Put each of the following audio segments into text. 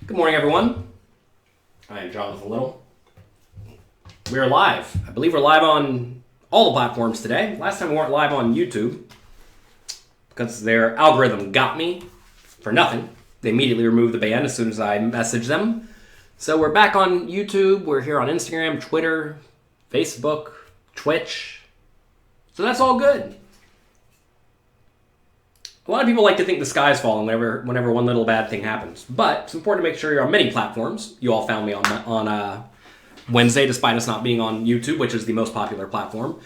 Good morning, everyone. I am Jonathan Little. We are live. I believe we're live on all the platforms today. Last time we weren't live on YouTube because their algorithm got me for nothing. They immediately removed the ban as soon as I messaged them. So we're back on YouTube. We're here on Instagram, Twitter, Facebook, Twitch. So that's all good. A lot of people like to think the sky's falling whenever one little bad thing happens. But it's important to make sure you're on many platforms. You all found me on Wednesday, despite us not being on YouTube, which is the most popular platform.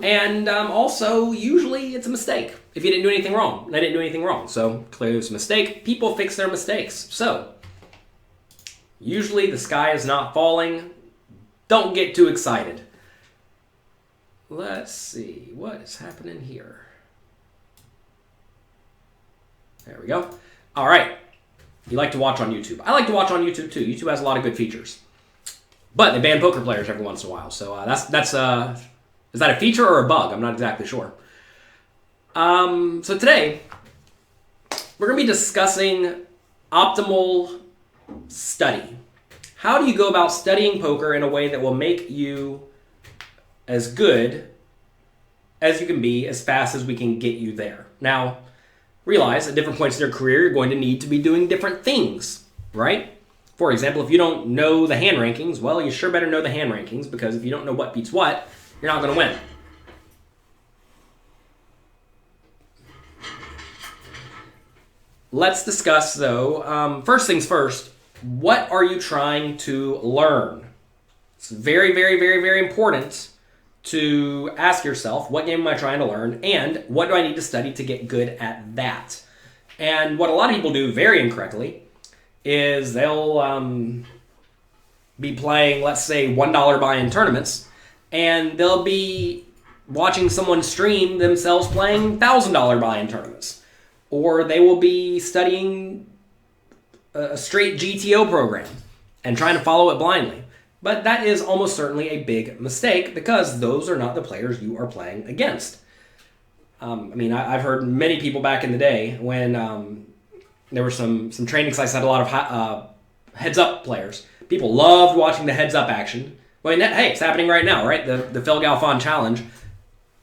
And also, usually it's a mistake if you didn't do anything wrong. And I didn't do anything wrong, so clearly it's a mistake. People fix their mistakes. So, usually the sky is not falling. Don't get too excited. Let's see, what is happening here? There we go. All right. You like to watch on YouTube. I like to watch on YouTube too. YouTube has a lot of good features. But they ban poker players every once in a while. So that's is that a feature or a bug? I'm not exactly sure. So today, we're going to be discussing optimal study. How do you go about studying poker in a way that will make you as good as you can be as fast as we can get you there? Now, realize at different points in your career, you're going to need to be doing different things, right? For example, if you don't know the hand rankings, well, you sure better know the hand rankings, because if you don't know what beats what, you're not going to win. Let's discuss, though, first things first, what are you trying to learn? It's very, very, very, very important to ask yourself, what game am I trying to learn, and what do I need to study to get good at that? And what a lot of people do very incorrectly is they'll be playing, let's say, $1 buy-in tournaments, and they'll be watching someone stream themselves playing $1,000 buy-in tournaments. Or they will be studying a straight GTO program and trying to follow it blindly. But that is almost certainly a big mistake, because those are not the players you are playing against. I've heard many people back in the day when there were some training sites that had a lot of heads-up players. People loved watching the heads-up action. Well, hey, it's happening right now, right? The Phil Galfond Challenge.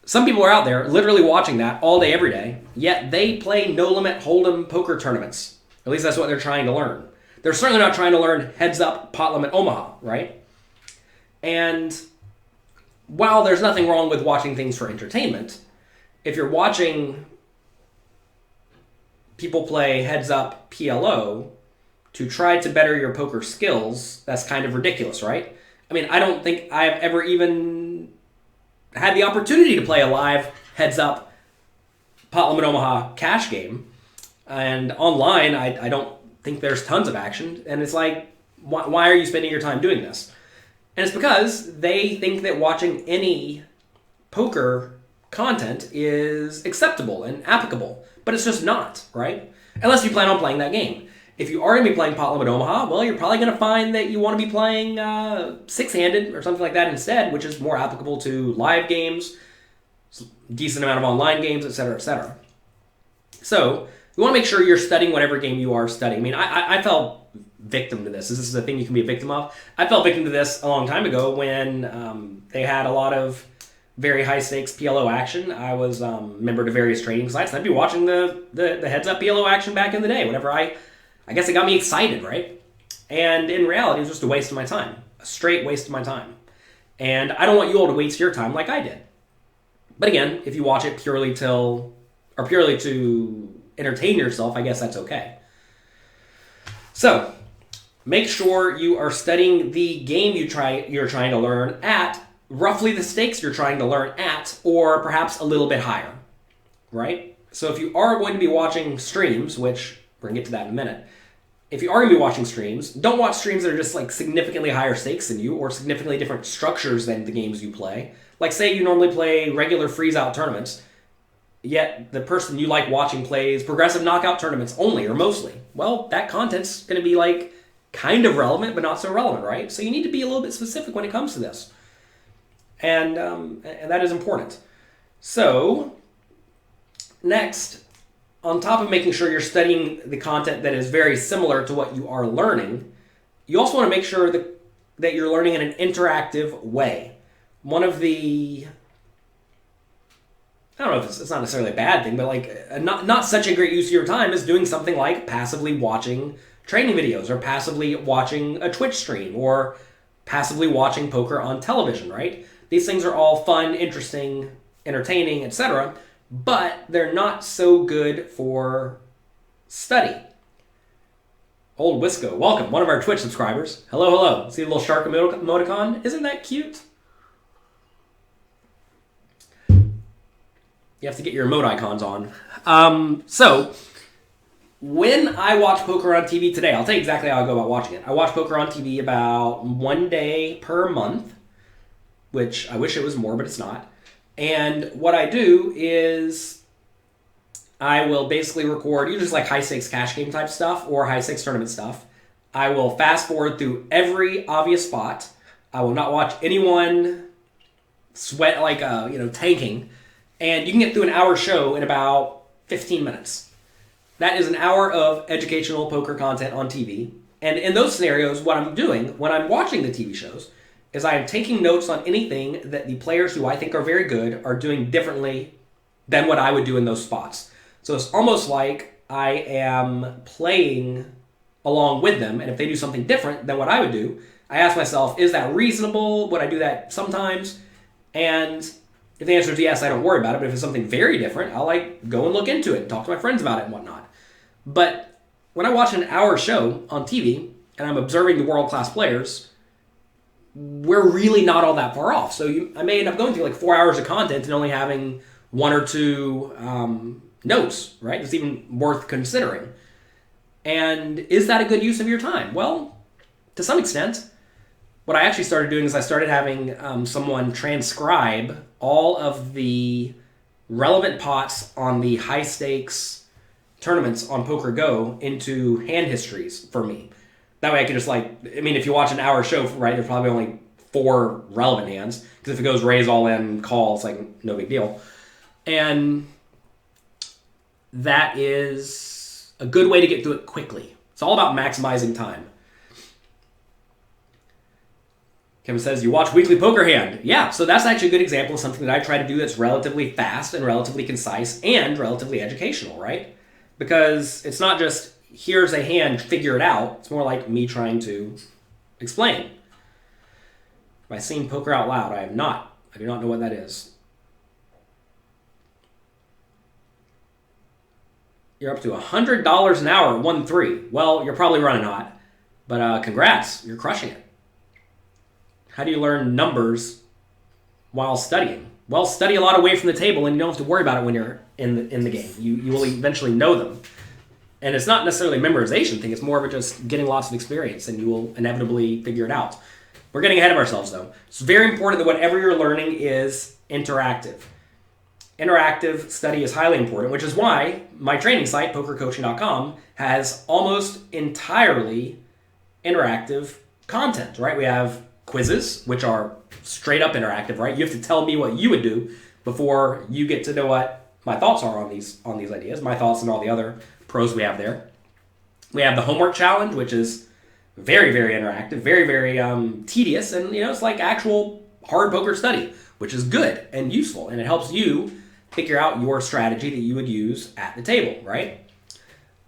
Some people are out there literally watching that all day, every day, yet they play no-limit hold'em poker tournaments. At least that's what they're trying to learn. They're certainly not trying to learn heads-up pot limit Omaha, right? And while there's nothing wrong with watching things for entertainment, if you're watching people play heads-up PLO to try to better your poker skills, that's kind of ridiculous, right? I mean, I don't think I've ever even had the opportunity to play a live heads-up pot limit Omaha cash game. And online, I don't think there's tons of action. And it's like, why are you spending your time doing this? And it's because they think that watching any poker content is acceptable and applicable. But it's just not, right? Unless you plan on playing that game. If you are going to be playing Pot Limit Omaha, well, you're probably going to find that you want to be playing six-handed or something like that instead, which is more applicable to live games, decent amount of online games, etc., etc. So you want to make sure you're studying whatever game you are studying. I mean, I fell victim to this. This is a thing you can be a victim of. I fell victim to this a long time ago when they had a lot of very high-stakes PLO action. I was a member to various trading sites, and I'd be watching the heads-up PLO action back in the day. Whenever I guess it got me excited, right? And in reality, it was just a waste of my time. A straight waste of my time. And I don't want you all to waste your time like I did. But again, if you watch it purely to entertain yourself, I guess that's okay. So, make sure you are studying the game you're trying to learn at roughly the stakes you're trying to learn at, or perhaps a little bit higher, right? So if you are going to be watching streams, which we're going to get to that in a minute, if you are going to be watching streams, don't watch streams that are just like significantly higher stakes than you or significantly different structures than the games you play. Like say you normally play regular freeze-out tournaments, yet the person you like watching plays progressive knockout tournaments only or mostly. Well, that content's going to be like kind of relevant, but not so relevant, right? So you need to be a little bit specific when it comes to this. And that is important. So, next, on top of making sure you're studying the content that is very similar to what you are learning, you also want to make sure that you're learning in an interactive way. One of the, I don't know if it's not necessarily a bad thing, but like not such a great use of your time is doing something like passively watching training videos or passively watching a Twitch stream or passively watching poker on television, right? These things are all fun, interesting, entertaining, etc., but they're not so good for study. Old Wisco, welcome, one of our Twitch subscribers. Hello, hello. See the little shark emoticon? Isn't that cute? You have to get your emote icons on. So, when I watch poker on TV today, I'll tell you exactly how I go about watching it. I watch poker on TV about 1 day per month, which I wish it was more, but it's not. And what I do is I will basically record usually like high stakes cash game type stuff or high stakes tournament stuff. I will fast forward through every obvious spot. I will not watch anyone sweat like tanking. And you can get through an hour show in about 15 minutes. That is an hour of educational poker content on TV. And in those scenarios, what I'm doing when I'm watching the TV shows is I am taking notes on anything that the players who I think are very good are doing differently than what I would do in those spots. So it's almost like I am playing along with them, and if they do something different than what I would do, I ask myself, is that reasonable? Would I do that sometimes? And if the answer is yes, I don't worry about it, but if it's something very different, I'll go and look into it and talk to my friends about it and whatnot. But when I watch an hour show on TV and I'm observing the world-class players, we're really not all that far off. So I may end up going through 4 hours of content and only having 1 or 2 notes, right? It's even worth considering. And is that a good use of your time? Well, to some extent. What I actually started doing is I started having someone transcribe all of the relevant pots on the high stakes tournaments on Poker Go into hand histories for me. That way I could just if you watch an hour show, right, there's probably only 4 relevant hands. Because if it goes raise all in, call, it's no big deal. And that is a good way to get through it quickly. It's all about maximizing time. Kevin says, you watch Weekly Poker Hand. Yeah, so that's actually a good example of something that I try to do that's relatively fast and relatively concise and relatively educational, right? Because it's not just, here's a hand, figure it out. It's more like me trying to explain. Have I seen Poker Out Loud? I have not. I do not know what that is. You're up to $100 an hour at 1-3. Well, you're probably running hot. But congrats, you're crushing it. How do you learn numbers while studying? Well, study a lot away from the table, and you don't have to worry about it when you're in the game. You will eventually know them. And it's not necessarily a memorization thing. It's more of just getting lots of experience, and you will inevitably figure it out. We're getting ahead of ourselves, though. It's very important that whatever you're learning is interactive. Interactive study is highly important, which is why my training site, pokercoaching.com, has almost entirely interactive content, right? We have quizzes, which are straight up interactive, right? You have to tell me what you would do before you get to know what my thoughts are on these ideas, my thoughts and all the other pros we have there. We have the homework challenge, which is very, very interactive, very, very tedious, and it's like actual hard poker study, which is good and useful, and it helps you figure out your strategy that you would use at the table, right?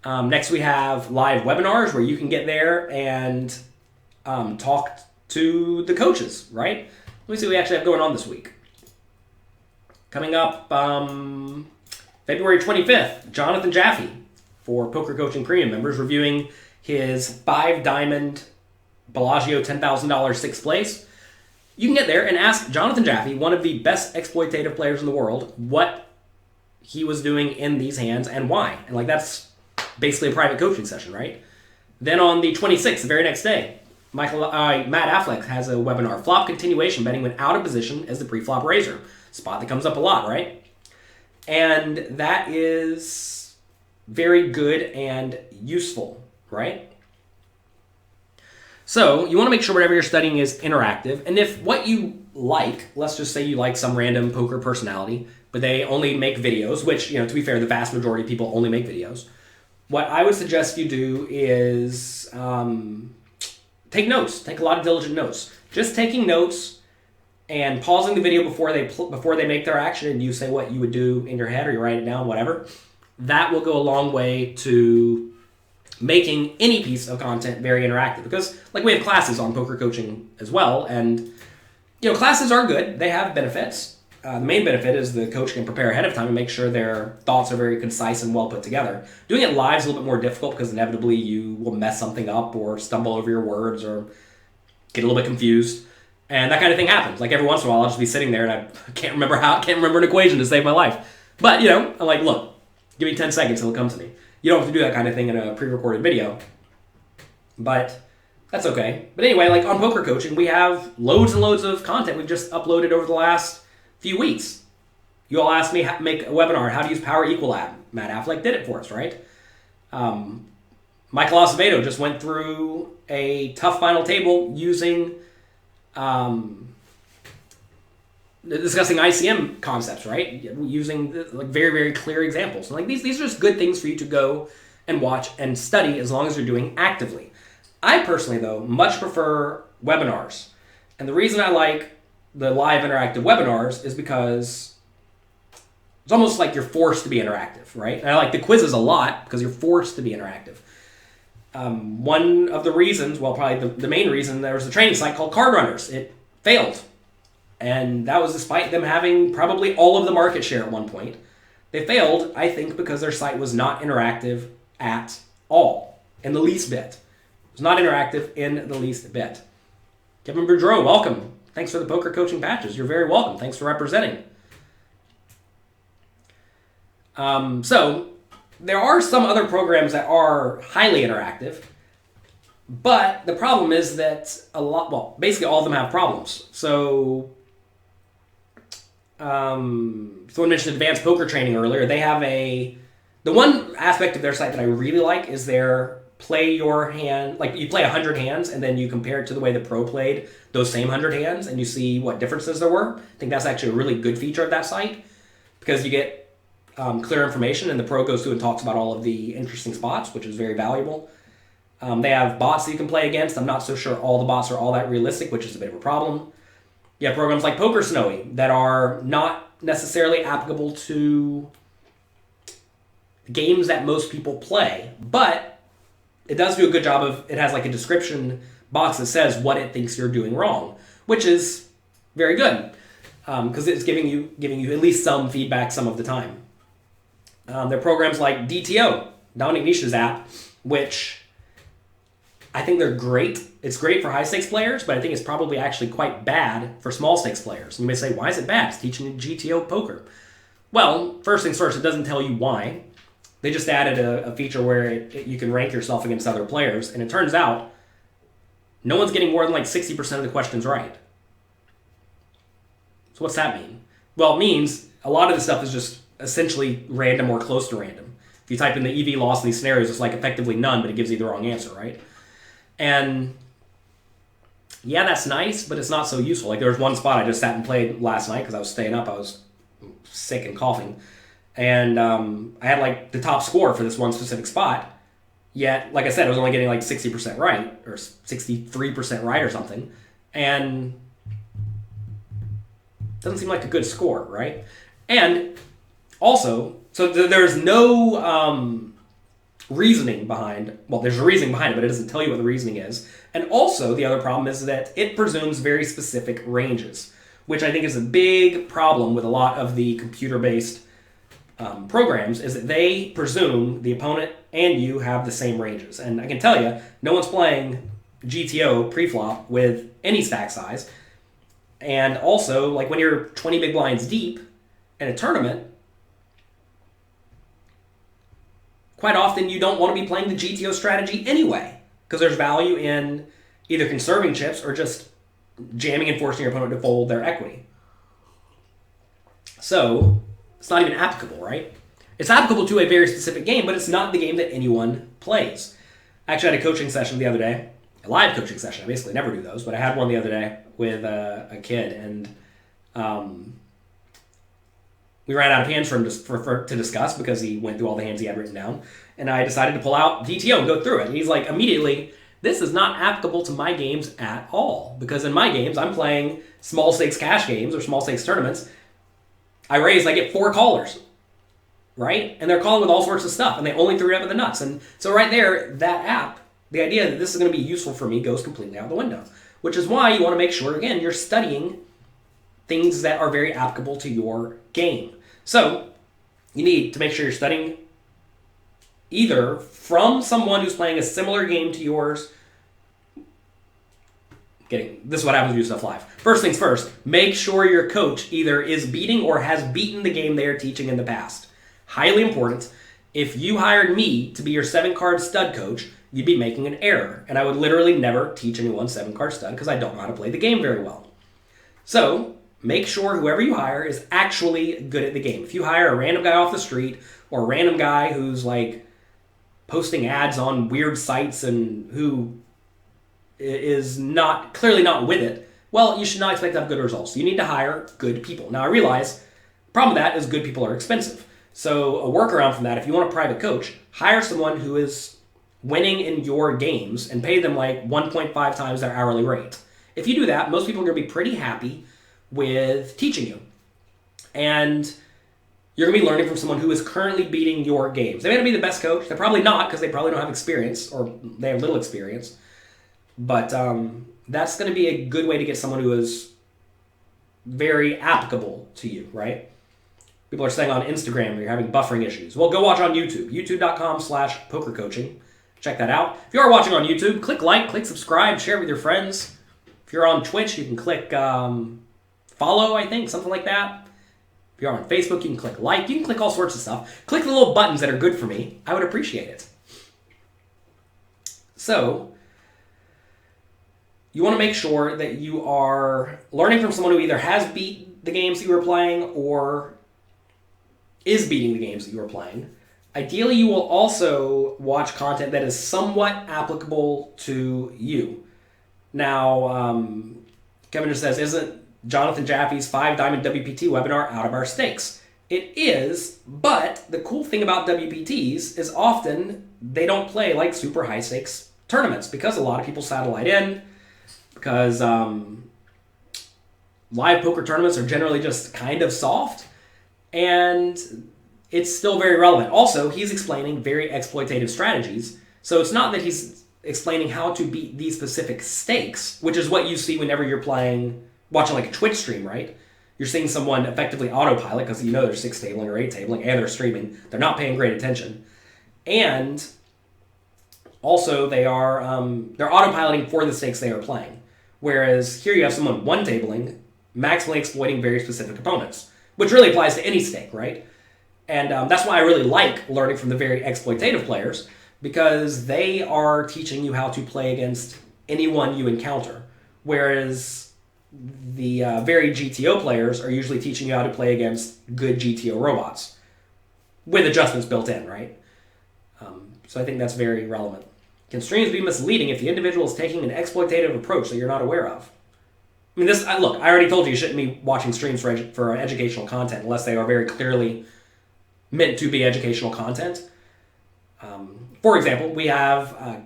Next, we have live webinars where you can get there and talk to the coaches, right? Let me see what we actually have going on this week. Coming up February 25th, Jonathan Jaffe for Poker Coaching Premium members reviewing his 5-diamond Bellagio $10,000 6th place. You can get there and ask Jonathan Jaffe, one of the best exploitative players in the world, what he was doing in these hands and why. And that's basically a private coaching session, right? Then on the 26th, the very next day, Matt Affleck has a webinar, Flop Continuation Betting when out of position as the pre-flop raiser. Spot that comes up a lot, right? And that is very good and useful, right? So you want to make sure whatever you're studying is interactive. And if what you like, let's just say you like some random poker personality, but they only make videos, which, to be fair, the vast majority of people only make videos. What I would suggest you do is take notes. Take a lot of diligent notes. Just taking notes and pausing the video before they make their action, and you say what you would do in your head, or you write it down, whatever. That will go a long way to making any piece of content very interactive. Because, we have classes on poker coaching as well, and classes are good. They have benefits. The main benefit is the coach can prepare ahead of time and make sure their thoughts are very concise and well put together. Doing it live is a little bit more difficult because inevitably you will mess something up or stumble over your words or get a little bit confused. And that kind of thing happens. Every once in a while, I'll just be sitting there and I can't remember an equation to save my life. But, I'm like, look, give me 10 seconds, it'll come to me. You don't have to do that kind of thing in a pre-recorded video. But that's okay. But anyway, on poker coaching, we have loads and loads of content we've just uploaded over the last few weeks. You all asked me how to make a webinar, how to use Power Equalab. Matt Affleck did it for us, right? Michael Acevedo just went through a tough final table using discussing ICM concepts, right? Using very, very clear examples. And these are just good things for you to go and watch and study as long as you're doing actively. I personally, though, much prefer webinars. And the reason I like the live interactive webinars is because it's almost like you're forced to be interactive, right? And I like the quizzes a lot because you're forced to be interactive. One of the reasons, probably the main reason, there was a training site called Card Runners. It failed. And that was despite them having probably all of the market share at one point. They failed, I think, because their site was not interactive at all, in the least bit. It was not interactive in the least bit. Kevin Boudreau, welcome. Thanks for the poker coaching patches. You're very welcome. Thanks for representing. So there are some other programs that are highly interactive, but the problem is that basically all of them have problems. So someone mentioned advanced poker training earlier. They have the one aspect of their site that I really like is their play your hand, you play 100 hands and then you compare it to the way the pro played those same 100 hands and you see what differences there were. I think that's actually a really good feature of that site because you get clear information and the pro goes through and talks about all of the interesting spots, which is very valuable. They have bots that you can play against. I'm not so sure all the bots are all that realistic, which is a bit of a problem. You have programs like Poker Snowy that are not necessarily applicable to games that most people play, but it does do a good job of, it has a description box that says what it thinks you're doing wrong, which is very good because it's giving you at least some feedback some of the time. There are programs like DTO, Dominic Nish's app, which I think they're great. It's great for high-stakes players, but I think it's probably actually quite bad for small-stakes players. And you may say, why is it bad? It's teaching GTO poker. Well, first things first, it doesn't tell you why. They just added a feature where you can rank yourself against other players, and it turns out no one's getting more than 60% of the questions right. So what's that mean? Well, it means a lot of the stuff is just essentially random or close to random. If you type in the EV loss in these scenarios, it's effectively none, but it gives you the wrong answer, right? And yeah, that's nice, but it's not so useful. There was one spot I just sat and played last night because I was staying up. I was sick and coughing. And I had the top score for this one specific spot. Yet, like I said, I was only getting 60% right or 63% right or something. And it doesn't seem like a good score, right? And also, so there's no reasoning behind, there's a reasoning behind it, but it doesn't tell you what the reasoning is. And also, the other problem is that it presumes very specific ranges, which I think is a big problem with a lot of the computer-based programs, is that they presume the opponent and you have the same ranges. And I can tell you, no one's playing GTO pre-flop with any stack size. And also, when you're 20 big blinds deep in a tournament, quite often you don't want to be playing the GTO strategy anyway, because there's value in either conserving chips or just jamming and forcing your opponent to fold their equity. So it's not even applicable, right? It's applicable to a very specific game, but it's not the game that anyone plays. I actually had a coaching session the other day, a live coaching session. I basically never do those, but I had one the other day with a kid, and we ran out of hands for him to discuss because he went through all the hands he had written down. And I decided to pull out DTO and go through it. And he's like, immediately, this is not applicable to my games at all. Because in my games, I'm playing small stakes cash games or small stakes tournaments. I get 4 callers, right? And they're calling with all sorts of stuff. And they only threw it up at the nuts. And so right there, that app, the idea that this is going to be useful for me goes completely out the window. Which is why you want to make sure, again, you're studying things that are very applicable to your game. So you need to make sure you're studying either from someone who's playing a similar game to yours. This is what happens when you do stuff live. First things first, make sure your coach either is beating or has beaten the game they are teaching in the past. Highly important. If you hired me to be your 7-card stud coach, you'd be making an error. And I would literally never teach anyone 7-card stud because I don't know how to play the game very well. So make sure whoever you hire is actually good at the game. If you hire a random guy off the street or a random guy who's like posting ads on weird sites and who is clearly not with it, well, you should not expect to have good results. You need to hire good people. Now, I realize the problem with that is good people are expensive. So a workaround from that, if you want a private coach, hire someone who is winning in your games and pay them like 1.5 times their hourly rate. If you do that, most people are going to be pretty happy with teaching you. And you're going to be learning from someone who is currently beating your games. They may not be the best coach. They're probably not because they probably don't have experience or they have little experience. But that's going to be a good way to get someone who is very applicable to you, right? People are saying on Instagram you're having buffering issues. Well, go watch on YouTube, youtube.com/pokercoaching. Check that out. If you are watching on YouTube, click like, click subscribe, share it with your friends. If you're on Twitch, you can click follow, I think, something like that. If you're on Facebook, you can click like. You can click all sorts of stuff. Click the little buttons that are good for me. I would appreciate it. So you want to make sure that you are learning from someone who either has beat the games that you were playing or is beating the games that you were playing. Ideally, you will also watch content that is somewhat applicable to you. Now, Kevin just says, isn't Jonathan Jaffe's 5-Diamond WPT webinar out of our stakes? It is, but the cool thing about WPTs is often they don't play like super high stakes tournaments because a lot of people satellite in, because live poker tournaments are generally just kind of soft, and it's still very relevant. Also, he's explaining very exploitative strategies, so it's not that he's explaining how to beat these specific stakes, which is what you see whenever you're watching like a Twitch stream, right? You're seeing someone effectively autopilot because you know they're 6-tabling or 8-tabling and they're streaming. They're not paying great attention. And also they're autopiloting for the stakes they are playing. Whereas here you have someone 1-tabling, maximally exploiting very specific opponents, which really applies to any stake, right? And that's why I really like learning from the very exploitative players, because they are teaching you how to play against anyone you encounter. Whereas the very GTO players are usually teaching you how to play against good GTO robots, with adjustments built in, right? So I think that's very relevant. Can streams be misleading if the individual is taking an exploitative approach that you're not aware of? I mean, look, I already told you shouldn't be watching streams for educational content unless they are very clearly meant to be educational content. For example, we have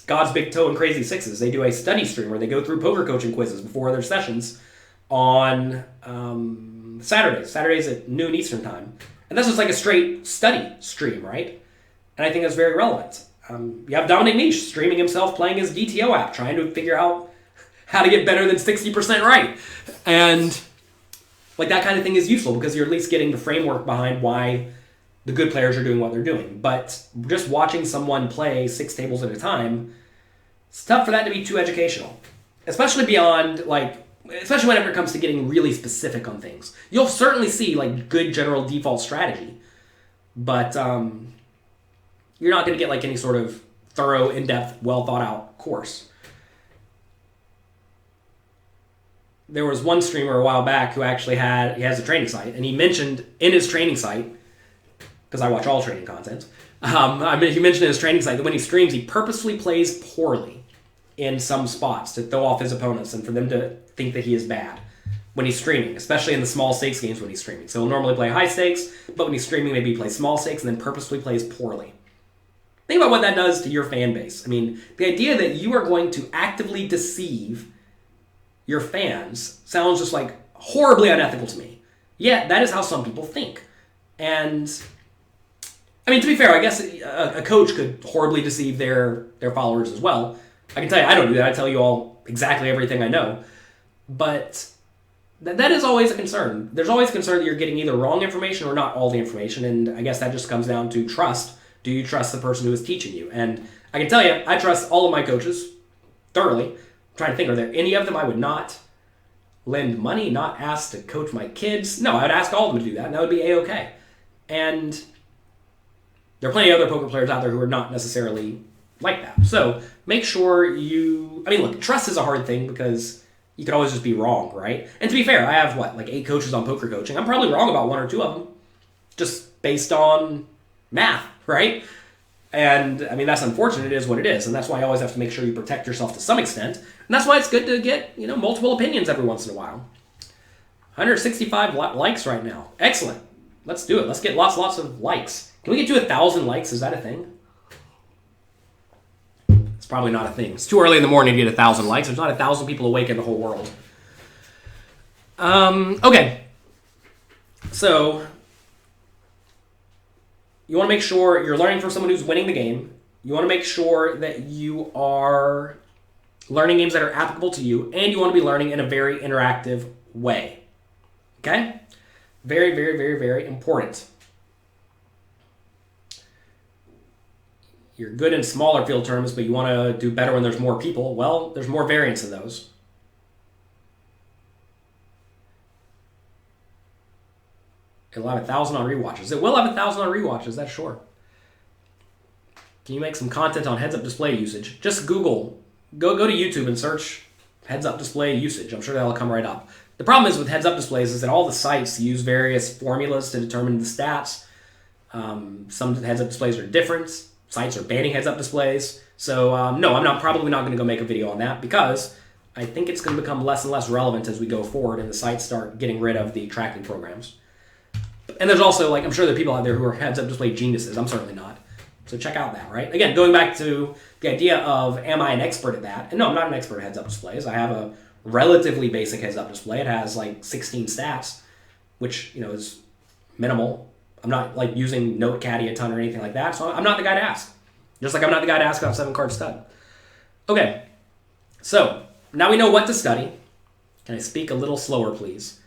God's Big Toe and Crazy Sixes. They do a study stream where they go through poker coaching quizzes before their sessions on Saturdays at noon Eastern time. And that's just like a straight study stream, right? And I think that's very relevant. You have Dominic Niche streaming himself playing his DTO app, trying to figure out how to get better than 60% right. And like that kind of thing is useful because you're at least getting the framework behind why the good players are doing what they're doing. But just watching someone play 6 tables at a time, it's tough for that to be too educational. Especially especially whenever it comes to getting really specific on things. You'll certainly see like good general default strategy, but you're not going to get like any sort of thorough, in-depth, well-thought-out course. There was one streamer a while back who actually he has a training site, and he mentioned in his training site, because I watch all training content, he mentioned in his training site that when he streams, he purposefully plays poorly in some spots to throw off his opponents and for them to think that he is bad. when he's streaming, especially in the small stakes games when he's streaming. So he'll normally play high stakes, but when he's streaming, maybe he plays small stakes and then purposefully plays poorly. Think about what that does to your fan base. I mean, the idea that you are going to actively deceive your fans sounds just like horribly unethical to me. Yet, that is how some people think. And, I mean, to be fair, I guess a coach could horribly deceive their followers as well. I can tell you, I don't do that. I tell you all exactly everything I know. But that is always a concern. There's always a concern that you're getting either wrong information or not all the information, and I guess that just comes down to trust. Do you trust the person who is teaching you? And I can tell you, I trust all of my coaches thoroughly. I'm trying to think, are there any of them I would not lend money, not ask to coach my kids? No, I would ask all of them to do that, and that would be A-okay. And there are plenty of other poker players out there who are not necessarily like that. So make sure I mean, look, trust is a hard thing because you could always just be wrong, right? And to be fair, I have, like 8 coaches on poker coaching. I'm probably wrong about 1 or 2 of them, just based on math, right? And, I mean, that's unfortunate. It is what it is. And that's why you always have to make sure you protect yourself to some extent. And that's why it's good to get, multiple opinions every once in a while. 165 likes right now. Excellent. Let's do it. Let's get lots of likes. Can we get to 1,000 likes? Is that a thing? It's probably not a thing. It's too early in the morning to get 1,000 likes. There's not 1,000 people awake in the whole world. Okay. So you want to make sure you're learning from someone who's winning the game. You want to make sure that you are learning games that are applicable to you, and you want to be learning in a very interactive way. Okay? Very, very, very, very important. You're good in smaller field terms, but you want to do better when there's more people. Well, there's more variance in those. It'll have 1,000 on rewatches. It will have 1,000 on rewatches, that's sure. Can you make some content on heads-up display usage? Just Google. Go to YouTube and search heads-up display usage. I'm sure that'll come right up. The problem is with heads-up displays is that all the sites use various formulas to determine the stats. Some heads-up displays are different. Sites are banning heads-up displays. So, no, I'm probably not going to go make a video on that because I think it's going to become less and less relevant as we go forward and the sites start getting rid of the tracking programs. And there's also, I'm sure there are people out there who are heads-up display geniuses. I'm certainly not. So check out that, right? Again, going back to the idea of, am I an expert at that? And no, I'm not an expert at heads-up displays. I have a relatively basic heads-up display. It has, 16 stats, which, is minimal. I'm not, using Note Caddy a ton or anything like that, so I'm not the guy to ask. Just like I'm not the guy to ask about 7-card stud. Okay, so now we know what to study. Can I speak a little slower, please?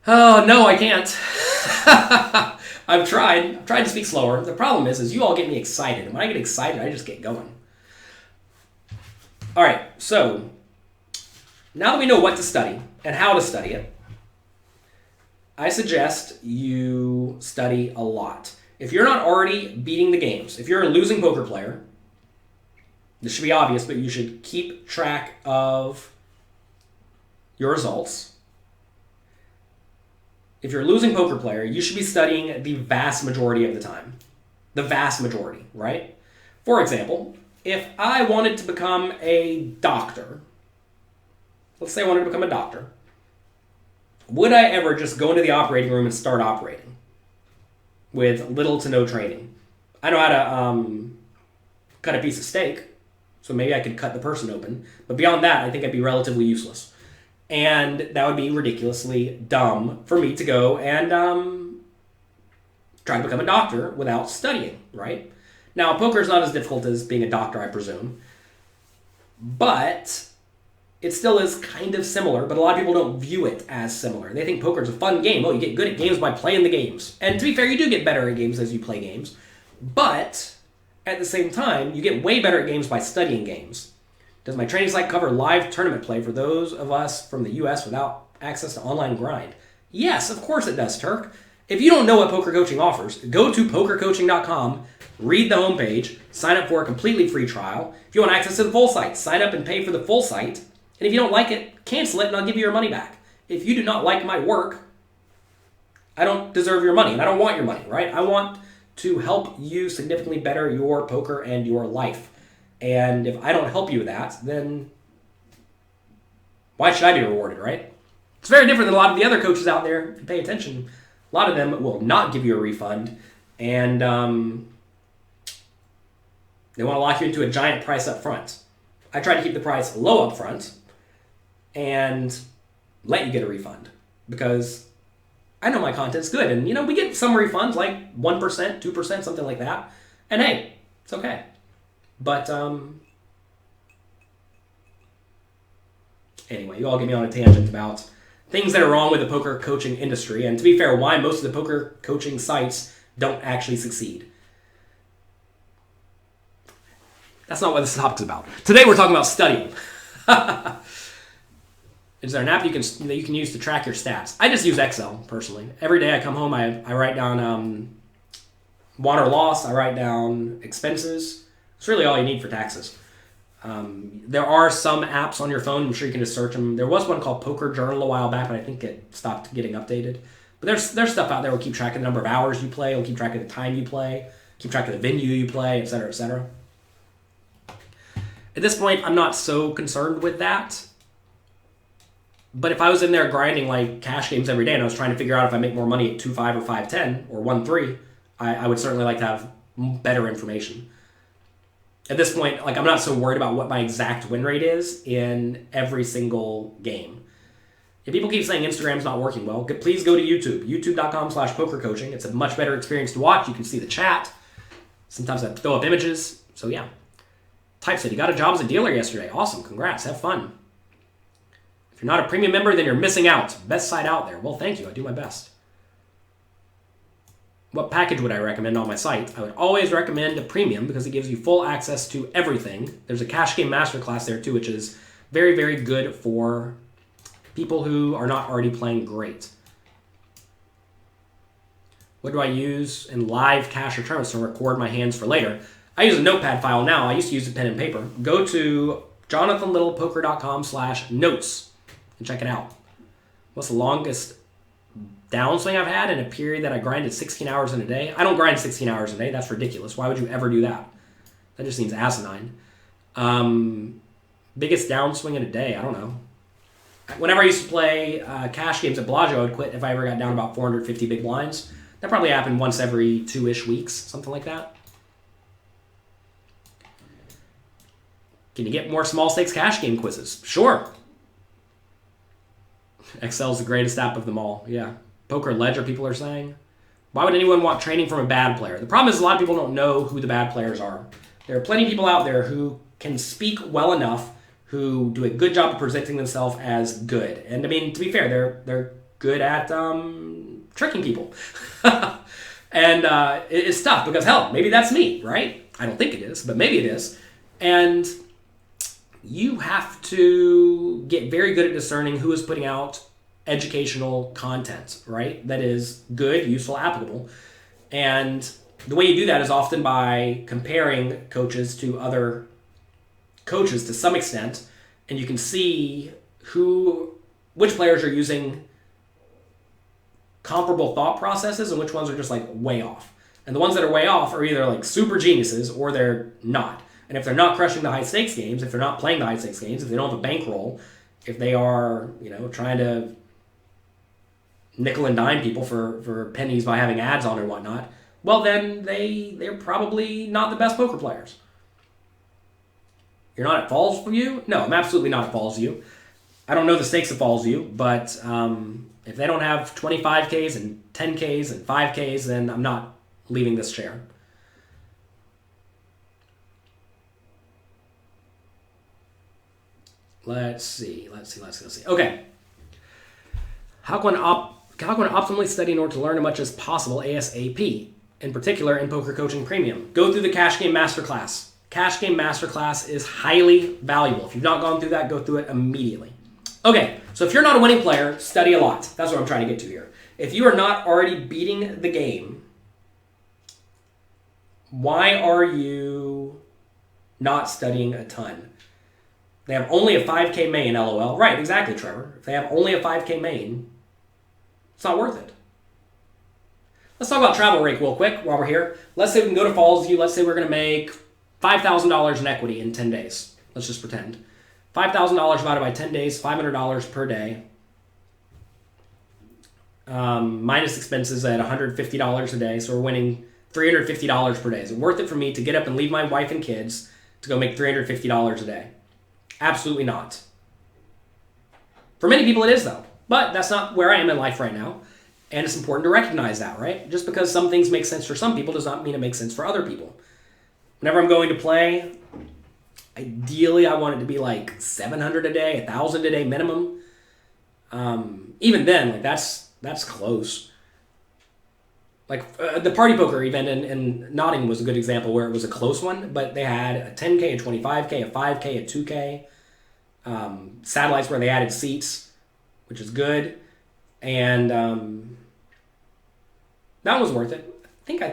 Oh, no, I can't. I've tried to speak slower. The problem is you all get me excited. And when I get excited, I just get going. All right, so now that we know what to study and how to study it, I suggest you study a lot. If you're not already beating the games, if you're a losing poker player, this should be obvious, but you should keep track of your results. If you're a losing poker player, you should be studying the vast majority of the time. The vast majority, right? For example, if I wanted to become a doctor, let's say I wanted to become a doctor, would I ever just go into the operating room and start operating with little to no training? I know how to cut a piece of steak, so maybe I could cut the person open. But beyond that, I think I'd be relatively useless. And that would be ridiculously dumb for me to go and try to become a doctor without studying, right? Now, poker is not as difficult as being a doctor, I presume. But it still is kind of similar, but a lot of people don't view it as similar. They think poker is a fun game. Oh, you get good at games by playing the games. And to be fair, you do get better at games as you play games. But at the same time, you get way better at games by studying games. Does my training site cover live tournament play for those of us from the US without access to online grind? Yes, of course it does, Turk. If you don't know what poker coaching offers, go to pokercoaching.com, read the homepage, sign up for a completely free trial. If you want access to the full site, sign up and pay for the full site. And if you don't like it, cancel it and I'll give you your money back. If you do not like my work, I don't deserve your money and I don't want your money, right? I want to help you significantly better your poker and your life. And if I don't help you with that, then Why should I be rewarded, right? It's very different than a lot of the other coaches out there. If you pay attention, a lot of them will not give you a refund, and they want to lock you into a giant price up front. I try to keep the price low up front and let you get a refund because I know my content's good. And, we get some refunds, like 1%, 2%, something like that. And hey, it's okay. But, anyway, you all get me on a tangent about things that are wrong with the poker coaching industry. And to be fair, why most of the poker coaching sites don't actually succeed. That's not what this topic's about. Today we're talking about studying. Is there an app that you can use to track your stats? I just use Excel, personally. Every day I come home, I write down won or loss. I write down expenses. It's really all you need for taxes. There are some apps on your phone. I'm sure you can just search them. There was one called Poker Journal a while back, but I think it stopped getting updated. But there's stuff out there that will keep track of the number of hours you play, will keep track of the time you play, keep track of the venue you play, et cetera, et cetera. At this point, I'm not so concerned with that. But if I was in there grinding like cash games every day and I was trying to figure out if I make more money at 2-5 or 5-10 or 1-3, I would certainly like to have better information. At this point, I'm not so worried about what my exact win rate is in every single game. If people keep saying Instagram's not working well, please go to YouTube. YouTube.com/pokercoaching. It's a much better experience to watch. You can see the chat. Sometimes I throw up images. So yeah. Type said, you got a job as a dealer yesterday. Awesome. Congrats. Have fun. If you're not a premium member, then you're missing out. Best site out there. Well, thank you. I do my best. What package would I recommend on my site? I would always recommend a premium because it gives you full access to everything. There's a cash game masterclass there too, which is very, very good for people who are not already playing great. What do I use in live cash or tournaments to record my hands for later? I use a notepad file now. I used to use a pen and paper. Go to jonathanlittlepoker.com/notes and check it out. What's the longest downswing I've had in a period that I grinded 16 hours in a day? I don't grind 16 hours a day. That's ridiculous. Why would you ever do that? That just seems asinine. Biggest downswing in a day? I don't know. Whenever I used to play cash games at Bellagio, I would quit if I ever got down about 450 big blinds. That probably happened once every 2-ish weeks, something like that. Can you get more small stakes cash game quizzes? Sure. Excel's the greatest app of them all. Yeah. Poker Ledger, people are saying. Why would anyone want training from a bad player? The problem is a lot of people don't know who the bad players are. There are plenty of people out there who can speak well enough, who do a good job of presenting themselves as good. And I mean, to be fair, they're good at tricking people. And it's tough because, hell, maybe that's me, right? I don't think it is, but maybe it is. And you have to get very good at discerning who is putting out educational content, right? That is good, useful, applicable. And the way you do that is often by comparing coaches to other coaches to some extent, and you can see which players are using comparable thought processes and which ones are just way off. And the ones that are way off are either super geniuses or they're not. And if they're not crushing the high stakes games, if they're not playing the high stakes games, if they don't have a bankroll, if they are, trying to nickel and dime people for pennies by having ads on and whatnot, well then they're probably not the best poker players. You're not at Falls View? No, I'm absolutely not at Falls View. I don't know the stakes of Falls View, but if they don't have 25Ks and 10Ks and 5Ks, then I'm not leaving this chair. Let's see. Okay. How can I optimally study in order to learn as much as possible ASAP, in particular in Poker Coaching Premium? Go through the Cash Game Masterclass. Cash Game Masterclass is highly valuable. If you've not gone through that, go through it immediately. Okay, so if you're not a winning player, study a lot. That's what I'm trying to get to here. If you are not already beating the game, why are you not studying a ton? They have only a 5K main, LOL. Right, exactly, Trevor. If they have only a 5K main, it's not worth it. Let's talk about travel rate real quick while we're here. Let's say we can go to Falls View. Let's say we're going to make $5,000 in equity in 10 days. Let's just pretend. $5,000 divided by 10 days, $500 per day. Minus expenses at $150 a day, so we're winning $350 per day. Is it worth it for me to get up and leave my wife and kids to go make $350 a day? Absolutely not. For many people it is, though. But that's not where I am in life right now. And it's important to recognize that, right? Just because some things make sense for some people does not mean it makes sense for other people. Whenever I'm going to play, ideally I want it to be like $700 a day, $1,000 a day minimum. Even then, like that's close. Like the party poker event in Nottingham was a good example where it was a close one, but they had a 10K, a 25K, a 5K, a 2K. Satellites where they added seats, which is good. And that was worth it.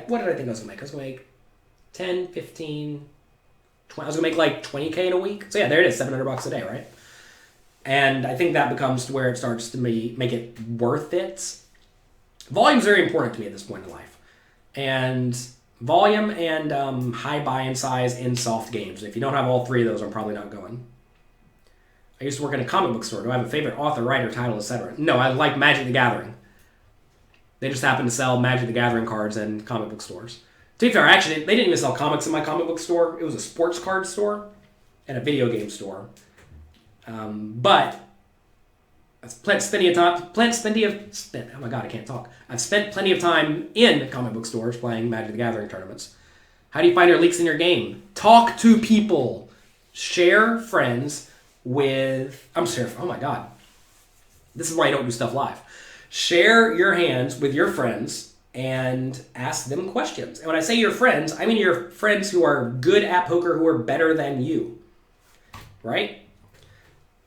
What did I think I was going to make? I was going to make 10, 15, 20. I was going to make like 20K in a week. So yeah, there it is, $700 a day, right? And I think that becomes to where it starts to make it worth it. Volume's very important to me at this point in life. And volume and high buy-in size in soft games. If you don't have all three of those, I'm probably not going. I used to work in a comic book store. Do I have a favorite author, writer, title, etc.? No, I like Magic the Gathering. They just happen to sell Magic the Gathering cards in comic book stores. To be fair, actually, they didn't even sell comics in my comic book store. It was a sports card store and a video game store. But I've spent plenty of time. Oh my god, I can't talk. I've spent plenty of time in comic book stores playing Magic the Gathering tournaments. How do you find your leaks in your game? Talk to people. Share friends with. Oh my god. This is why I don't do stuff live. Share your hands with your friends and ask them questions. And when I say your friends, I mean your friends who are good at poker, who are better than you. Right?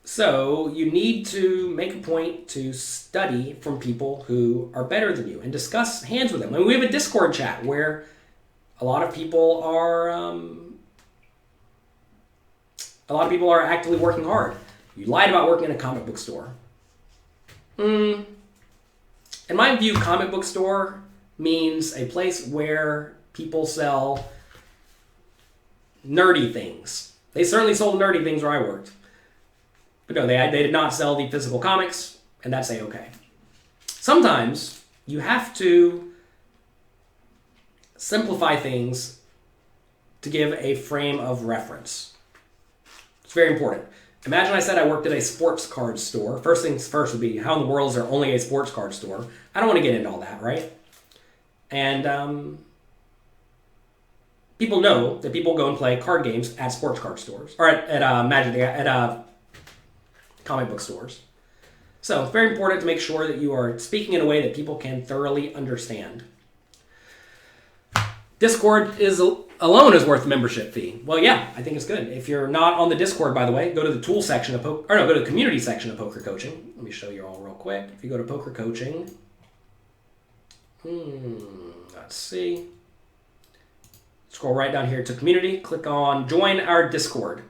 So you need to make a point to study from people who are better than you and discuss hands with them. I mean, we have a Discord chat where a lot of people are actively working hard. You lied about working in a comic book store. In my view, comic book store means a place where people sell nerdy things. They certainly sold nerdy things where I worked. But no, they did not sell the physical comics, and that's A-okay. Sometimes you have to simplify things to give a frame of reference. It's very important. Imagine I said I worked at a sports card store. First things first would be, how in the world is there only a sports card store? I don't want to get into all that, right? And people know that people go and play card games at sports card stores, or at comic book stores. So it's very important to make sure that you are speaking in a way that people can thoroughly understand. Discord alone is worth the membership fee. Well, yeah, I think it's good. If you're not on the Discord, by the way, go to the tool section of go to the community section of Poker Coaching. Let me show you all real quick. If you go to Poker Coaching, let's see. Scroll right down here to community. Click on join our Discord.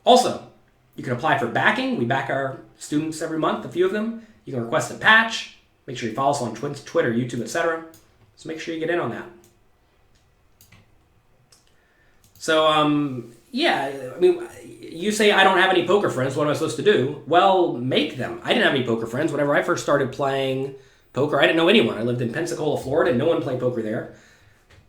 Also, you can apply for backing. We back our students every month, a few of them. You can request a patch. Make sure you follow us on Twitter, YouTube, etc. So make sure you get in on that. So, yeah, I mean, you say I don't have any poker friends. What am I supposed to do? Well, make them. I didn't have any poker friends. Whenever I first started playing poker, I didn't know anyone. I lived in Pensacola, Florida, and no one played poker there.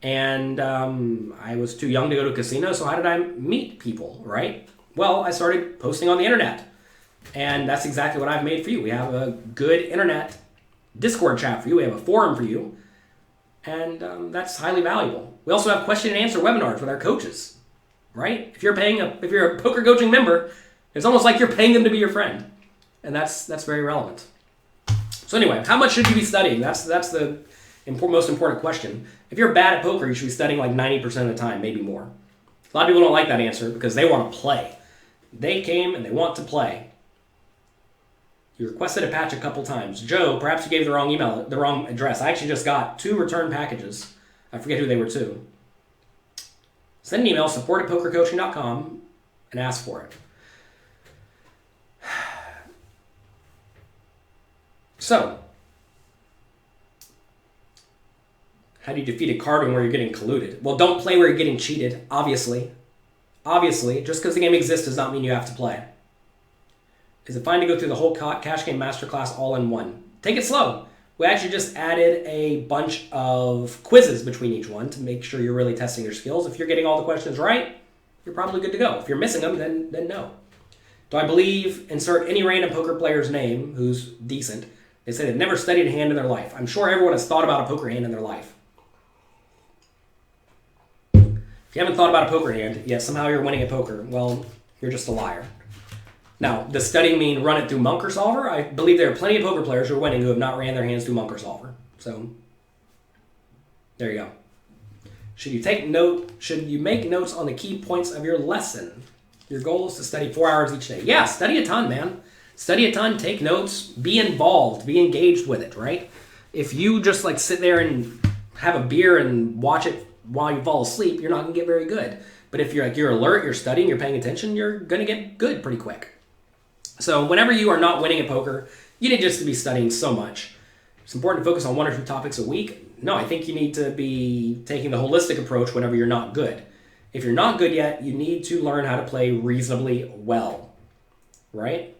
And I was too young to go to a casino, so how did I meet people, right? Well, I started posting on the internet. And that's exactly what I've made for you. We have a good internet Discord chat for you. We have a forum for you. And that's highly valuable. We also have question and answer webinars with our coaches, right? If you're a poker coaching member, it's almost like you're paying them to be your friend. And that's very relevant. So anyway, how much should you be studying? That's the most important question. If you're bad at poker, you should be studying like 90% of the time, maybe more. A lot of people don't like that answer because they want to play. They came and they want to play. You requested a patch a couple times. Joe, perhaps you gave the wrong email, the wrong address. I actually just got 2 return packages. I forget who they were to. Send an email, support@pokercoaching.com, and ask for it. So, how do you defeat a card where you're getting colluded? Well, don't play where you're getting cheated, obviously. Obviously, just because the game exists does not mean you have to play. Is it fine to go through the whole cash game masterclass all in one? Take it slow. We actually just added a bunch of quizzes between each one to make sure you're really testing your skills. If you're getting all the questions right, you're probably good to go. If you're missing them, then no. Do I believe insert any random poker player's name who's decent? They say they've never studied a hand in their life. I'm sure everyone has thought about a poker hand in their life. If you haven't thought about a poker hand, yet somehow you're winning at poker, well, you're just a liar. Now, does studying mean run it through Monk or Solver? I believe there are plenty of poker players who are winning who have not ran their hands through Monk or Solver. So, there you go. Should you make notes on the key points of your lesson? Your goal is to study 4 hours each day. Yeah, study a ton, man. Study a ton, take notes, be involved, be engaged with it, right? If you just like sit there and have a beer and watch it while you fall asleep, you're not going to get very good. But if you're alert, you're studying, you're paying attention, you're going to get good pretty quick. So whenever you are not winning at poker, you need just to be studying so much. It's important to focus on 1 or 2 topics a week. No, I think you need to be taking the holistic approach whenever you're not good. If you're not good yet, you need to learn how to play reasonably well, right?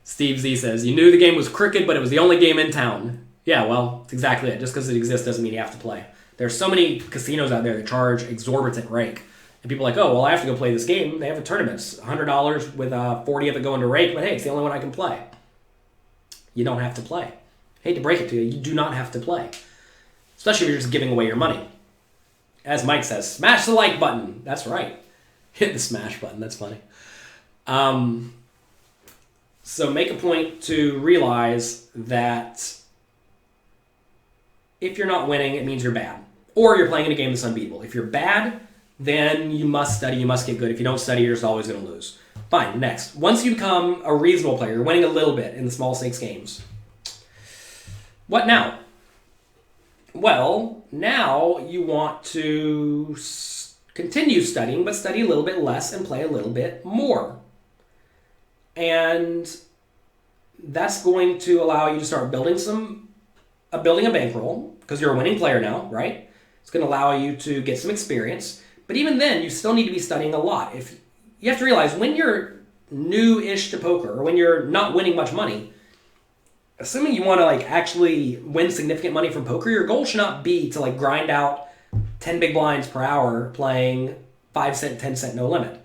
Steve Z says, you knew the game was crooked, but it was the only game in town. Yeah, well, it's exactly it. Just because it exists doesn't mean you have to play. There's so many casinos out there that charge exorbitant rake. And people are like, oh, well, I have to go play this game. They have a tournament. $100 with 40 of it going to rake, but hey, it's the only one I can play. You don't have to play. Hate to break it to you, you do not have to play. Especially if you're just giving away your money. As Mike says, smash the like button. That's right. Hit the smash button. That's funny. So make a point to realize that if you're not winning, it means you're bad. Or you're playing in a game that's unbeatable. If you're bad, then you must study, you must get good. If you don't study, you're just always going to lose. Fine, next. Once you become a reasonable player, you're winning a little bit in the small stakes games. What now? Well, now you want to continue studying, but study a little bit less and play a little bit more. And that's going to allow you to start building a bankroll, because you're a winning player now, right? It's going to allow you to get some experience. But even then, you still need to be studying a lot. If you have to realize, when you're new-ish to poker, or when you're not winning much money, assuming you want to like actually win significant money from poker, your goal should not be to like grind out 10 big blinds per hour playing 5 cent, 10 cent no limit.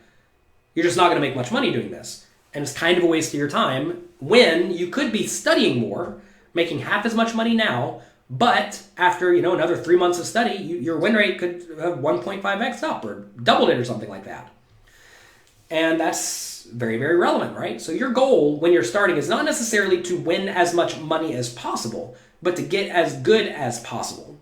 You're just not going to make much money doing this. And it's kind of a waste of your time when you could be studying more, making half as much money now, but after, another 3 months of study, your win rate could have 1.5x up or doubled it or something like that. And that's very, very relevant, right? So your goal when you're starting is not necessarily to win as much money as possible, but to get as good as possible.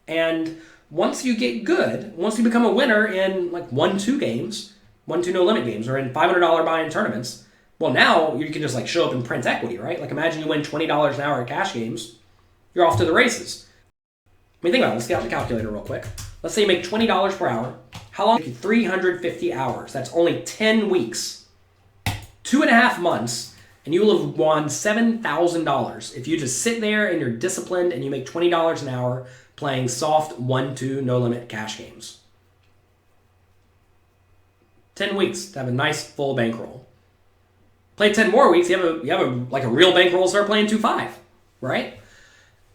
And once you get good, once you become a winner in like 1-2 games, 1-2 no limit games, or in $500 buy-in tournaments, well, now you can just like show up and print equity, right? Like imagine you win $20 an hour at cash games, you're off to the races. I mean, think about it. Let's get out the calculator real quick. Let's say you make $20 per hour. How long? 350 hours. That's only 10 weeks. 2.5 months, and you will have won $7,000 if you just sit there and you're disciplined and you make $20 an hour playing soft 1-2 no limit cash games. 10 weeks to have a nice full bankroll. Play 10 more weeks, you have a real bankroll, start playing 2-5, right?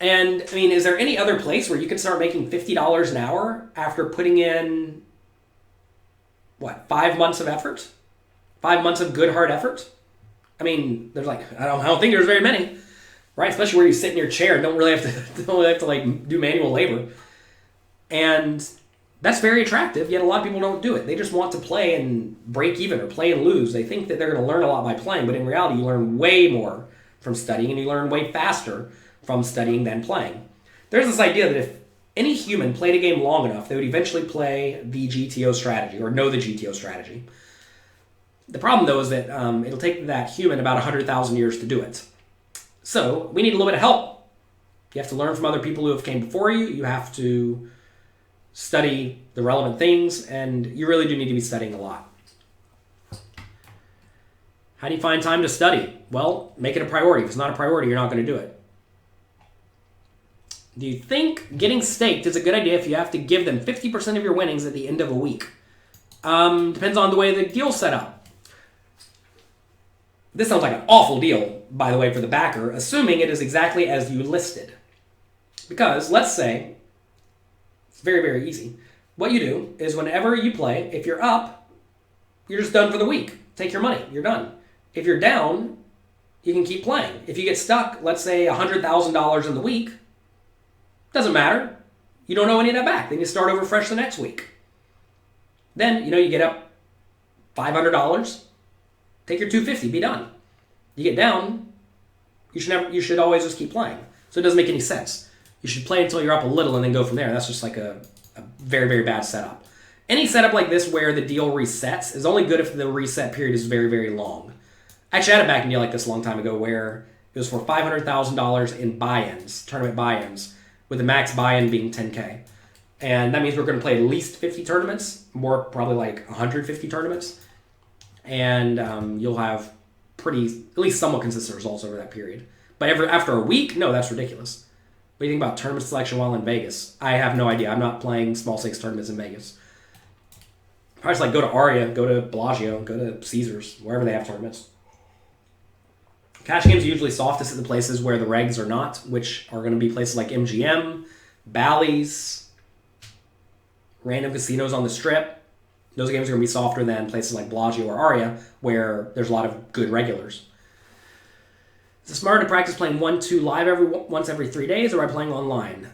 And I mean, is there any other place where you can start making $50 an hour after putting in 5 months of effort? 5 months of good hard effort? I mean, there's I don't think there's very many, right? Especially where you sit in your chair and don't really have to like do manual labor. And that's very attractive, yet a lot of people don't do it. They just want to play and break even or play and lose. They think that they're going to learn a lot by playing, but in reality, you learn way more from studying, and you learn way faster from studying than playing. There's this idea that if any human played a game long enough, they would eventually play the GTO strategy, or know the GTO strategy. The problem, though, is that it'll take that human about 100,000 years to do it. So we need a little bit of help. You have to learn from other people who have came before you. You have to study the relevant things, and you really do need to be studying a lot. How do you find time to study? Well, make it a priority. If it's not a priority, you're not going to do it. Do you think getting staked is a good idea if you have to give them 50% of your winnings at the end of a week? Depends on the way the deal's set up. This sounds like an awful deal, by the way, for the backer, assuming it is exactly as you listed. Because let's say, it's very, very easy. What you do is whenever you play, if you're up, you're just done for the week. Take your money. You're done. If you're down, you can keep playing. If you get stuck, let's say $100,000 in the week, doesn't matter. You don't owe any of that back. Then you start over fresh the next week. Then, you get up $500, take your $250, be done. You get down, you should always just keep playing. So it doesn't make any sense. You should play until you're up a little and then go from there. That's just like a very, very bad setup. Any setup like this where the deal resets is only good if the reset period is very, very long. I actually had a backing deal like this a long time ago where it was for $500,000 in buy-ins, tournament buy-ins, with the max buy-in being $10K. And that means we're going to play at least 50 tournaments, more probably like 150 tournaments. And you'll have at least somewhat consistent results over that period. But after a week, no, that's ridiculous. What do you think about tournament selection while in Vegas? I have no idea. I'm not playing small stakes tournaments in Vegas. I just go to Aria, go to Bellagio, go to Caesars, wherever they have tournaments. Cash games are usually softest at the places where the regs are not, which are going to be places like MGM, Bally's, random casinos on the Strip. Those games are going to be softer than places like Bellagio or Aria, where there's a lot of good regulars. Is it smarter to practice playing 1-2 live once every 3 days, or by playing online?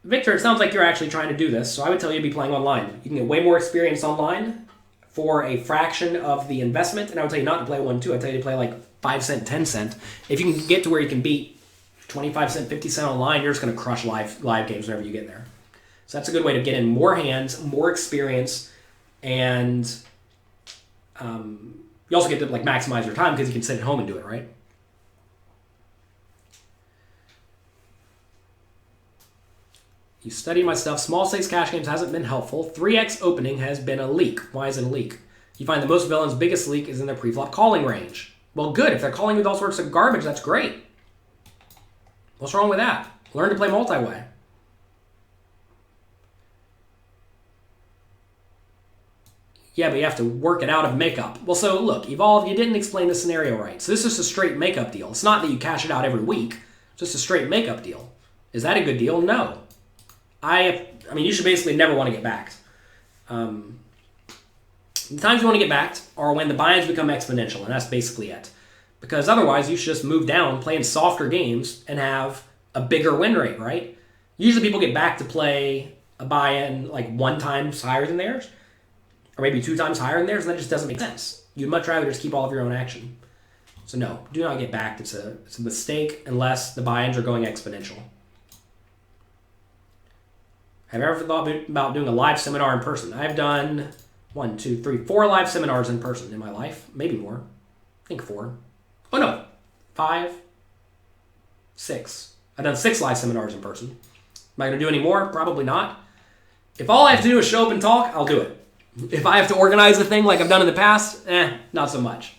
Victor, it sounds like you're actually trying to do this, so I would tell you to be playing online. You can get way more experience online for a fraction of the investment, and I would tell you not to play 1-2. I'd tell you to play like 5 cent, 10 cent. If you can get to where you can beat 25 cent, 50 cent online, you're just going to crush live games whenever you get there. So that's a good way to get in more hands, more experience, and you also get to maximize your time because you can sit at home and do it, right? You studied my stuff. Small stakes cash games hasn't been helpful. 3x opening has been a leak. Why is it a leak? You find that most villains' biggest leak is in their pre-flop calling range. Well, good. If they're calling with all sorts of garbage, that's great. What's wrong with that? Learn to play multi-way. Yeah, but you have to work it out of makeup. Well, so look, Evolve, you didn't explain the scenario right. So this is a straight makeup deal. It's not that you cash it out every week. It's just a straight makeup deal. Is that a good deal? No. I mean, you should basically never want to get backed. The times you want to get backed are when the buy-ins become exponential, and that's basically it. Because otherwise, you should just move down, play in softer games, and have a bigger win rate, right? Usually people get back to play a buy-in 1 times higher than theirs, or maybe 2 times higher than theirs, and that just doesn't make sense. You'd much rather just keep all of your own action. So no, do not get backed. It's a mistake unless the buy-ins are going exponential. Have you ever thought about doing a live seminar in person? I've done 1, 2, 3, 4 live seminars in person in my life. Maybe more. I think 4. Oh no, 5, 6. I've done 6 live seminars in person. Am I going to do any more? Probably not. If all I have to do is show up and talk, I'll do it. If I have to organize a thing like I've done in the past, not so much.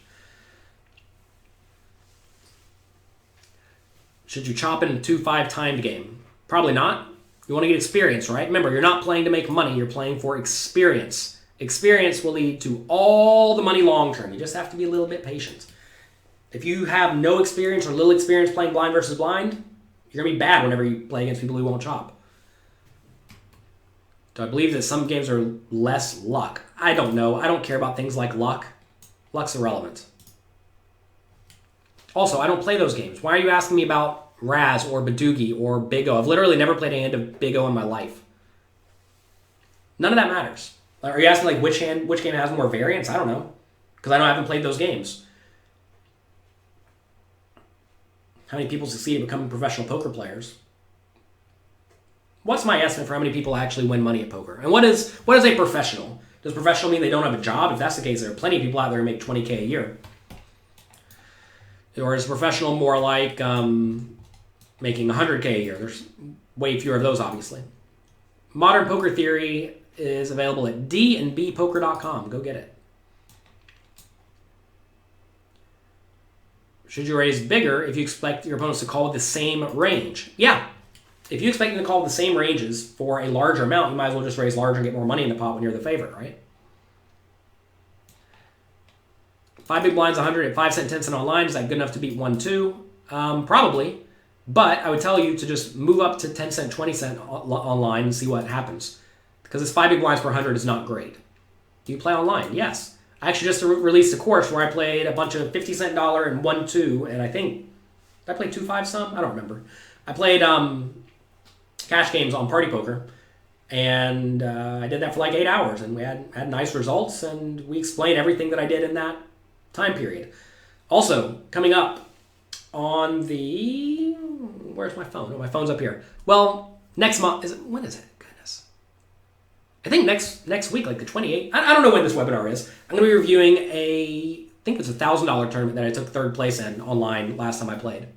Should you chop in a 2-5 timed game? Probably not. You want to get experience, right? Remember, you're not playing to make money. You're playing for experience. Experience will lead to all the money long term. You just have to be a little bit patient. If you have no experience or little experience playing blind versus blind, you're going to be bad whenever you play against people who won't chop. Do I believe that some games are less luck? I don't know. I don't care about things like luck. Luck's irrelevant. Also, I don't play those games. Why are you asking me about Raz or Badoogie or Big O? I've literally never played a hand of Big O in my life. None of that matters. Are you asking which game has more variance? I don't know. Because I haven't played those games. How many people succeed at becoming professional poker players? What's my estimate for how many people actually win money at poker? And what is a professional? Does professional mean they don't have a job? If that's the case, there are plenty of people out there who make $20K a year. Or is professional more like making $100K a year? There's way fewer of those, obviously. Modern Poker Theory is available at dandbpoker.com. Go get it. Should you raise bigger if you expect your opponents to call with the same range? Yeah. If you expect them to call with the same ranges for a larger amount, you might as well just raise larger and get more money in the pot when you're the favorite, right? 5 big blinds, 100 at 5 cent, 10 cent online. Is that good enough to beat 1-2? Probably. But I would tell you to just move up to 10 cent, 20 cent online and see what happens. Because this 5 big blinds per 100 is not great. Do you play online? Yes. I actually just released a course where I played a bunch of 50 cent dollar and 1-2, and I think, did I play 2-5 some? I don't remember. I played cash games on Party Poker, and I did that for like 8 hours, and we had nice results, and we explained everything that I did in that time period. Also, coming up on the... Where's my phone? Oh, my phone's up here. Well, next month... When is it? Goodness. I think next week, like the 28th. I don't know when this webinar is. I'm going to be reviewing I think it's a $1,000 tournament that I took third place in online last time I played.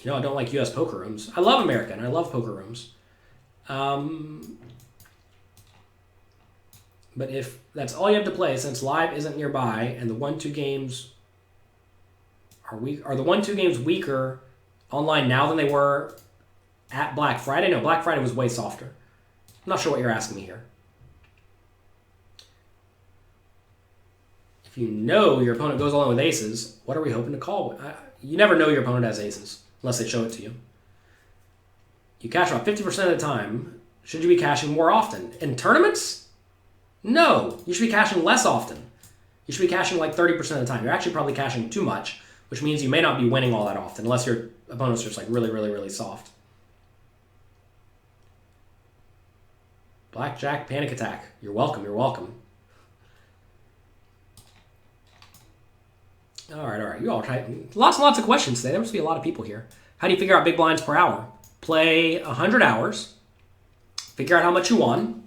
You know, I don't like U.S. poker rooms. I love American. I love poker rooms. But if that's all you have to play, since live isn't nearby, and the 1-2 games are weak, are the 1-2 games weaker online now than they were at Black Friday? No, Black Friday was way softer. I'm not sure what you're asking me here. If you know your opponent goes along with aces, what are we hoping to call? You never know your opponent has aces unless they show it to you. You cash about 50% of the time. Should you be cashing more often? In tournaments? No, you should be cashing less often. You should be cashing like 30% of the time. You're actually probably cashing too much, which means you may not be winning all that often unless your opponent's just like really, really, really soft. Blackjack Panic Attack. You're welcome, you're welcome. All right. You all try. Lots and lots of questions today. There must be a lot of people here. How do you figure out big blinds per hour? Play 100 hours. Figure out how much you won.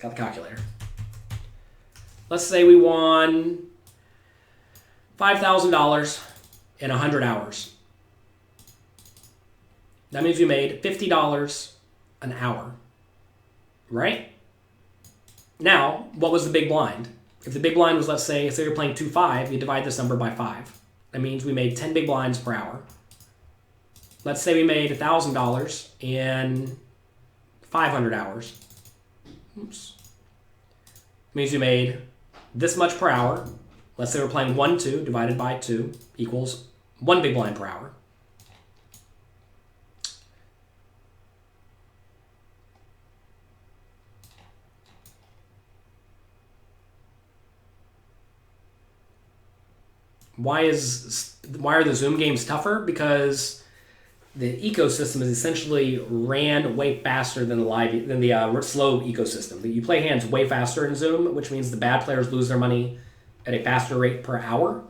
Got the calculator. Let's say we won $5,000 in 100 hours. That means we made $50 an hour, right? Now, what was the big blind? If the big blind was, let's say you're playing 2-5, you divide this number by 5. That means we made 10 big blinds per hour. Let's say we made $1,000 in 500 hours. Oops. Means we made this much per hour. Let's say we're playing 1-2 divided by 2 equals 1 big blind per hour. Why are the Zoom games tougher? Because the ecosystem is essentially ran way faster than the slow ecosystem. You play hands way faster in Zoom, which means the bad players lose their money at a faster rate per hour.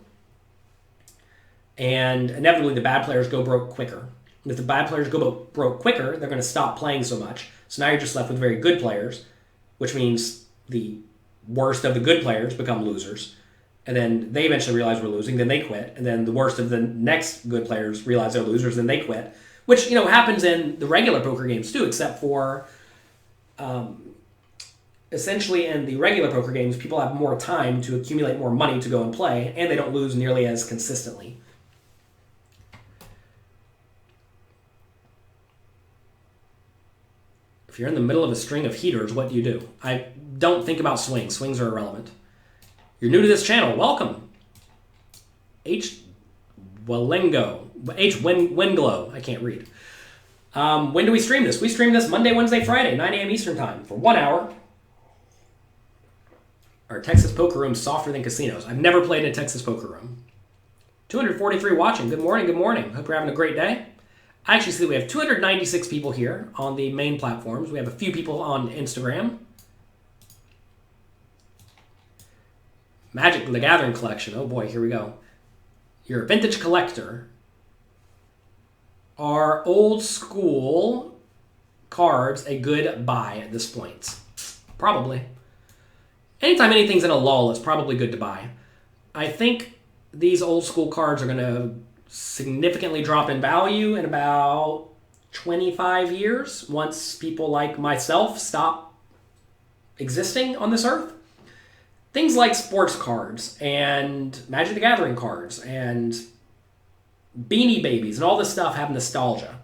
And inevitably, the bad players go broke quicker. And if the bad players go broke quicker, they're going to stop playing so much. So now you're just left with very good players, which means the worst of the good players become losers. And then they eventually realize we're losing, then they quit. And then the worst of the next good players realize they're losers, then they quit. Which, happens in the regular poker games too, except for essentially in the regular poker games, people have more time to accumulate more money to go and play, and they don't lose nearly as consistently. If you're in the middle of a string of heaters, what do? I don't think about swings. Swings are irrelevant. You're new to this channel, welcome. Wenglow, I can't read. When do we stream this? We stream this Monday, Wednesday, Friday, 9 a.m. Eastern Time for 1 hour. Our Texas poker room softer than casinos. I've never played in a Texas poker room. 243 watching. Good morning, good morning. Hope you're having a great day. I actually see that we have 296 people here on the main platforms. We have a few people on Instagram. Magic the Gathering collection. Oh boy, here we go. You're a vintage collector. Are old school cards a good buy at this point? Probably. Anytime anything's in a lull, it's probably good to buy. I think these old school cards are going to significantly drop in value in about 25 years once people like myself stop existing on this earth. Things like sports cards and Magic the Gathering cards and Beanie Babies and all this stuff have nostalgia.